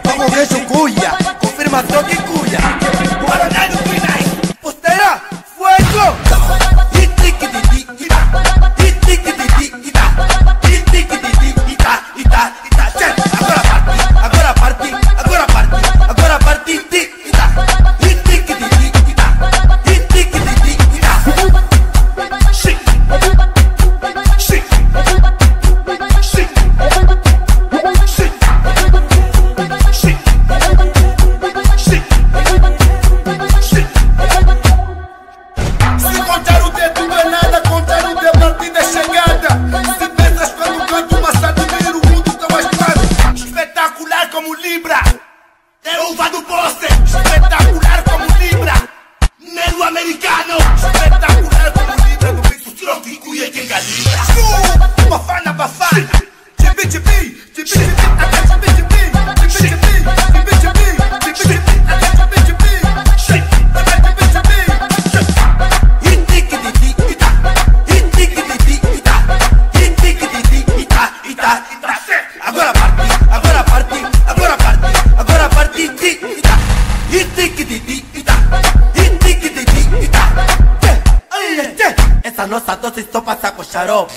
como queijo cuia, confirmação que cuia. Guaraná do Pinay, Postera, fuego. Uva do poste, espetacular como Libra. Negro americano, espetacular como Libra. No peito troco e cuia que galibra. Bafana, bafana. Chibi, chibi, chibi, chibi, até chibi, chibi, chibi, chibi, chibi, chibi, chibi, chibi, até chibi, chibi, até chibi, chibi. Iti-ki-ti-ti, ita, iti-ki-ti-ti, ita, iti-ki-ti-ti, ita, ita, ita. Agora parte, agora parte, agora parte, agora parte, ita, iti-ki-ti-ti, ita, iti-ki-ti-ti, ita. Essa nossa dose só passa com xarope.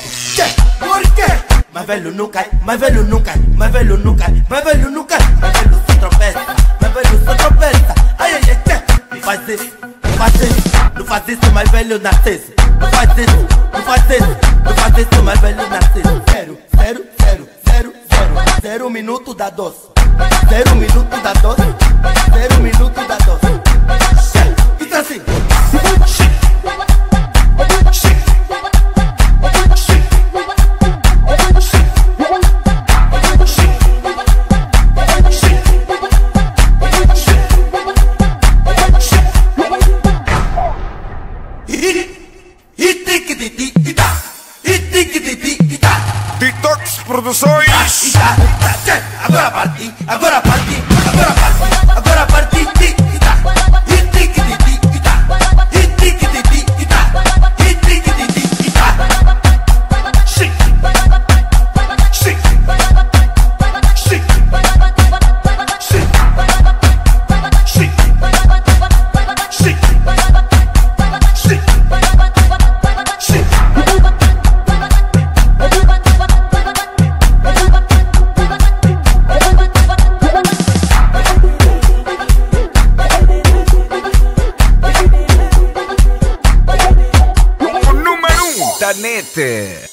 Por quê? Mais velho nunca, mais velho nunca, mais velho nunca, mais velho nunca. Mais velho só tropeça, mais velho só tropeça. Ai, ai, ai, não faz isso, não faz isso, não faz isso, mais velho nasce. Não faz isso, não faz isso, não faz isso, mais velho nasce. Zero, zero, zero, zero, zero, zero minuto da dose. Zero minuto da dose, zero minuto da dose. Então assim. Detox Produções. Agora parti, agora parti, agora parti, agora parti, da net.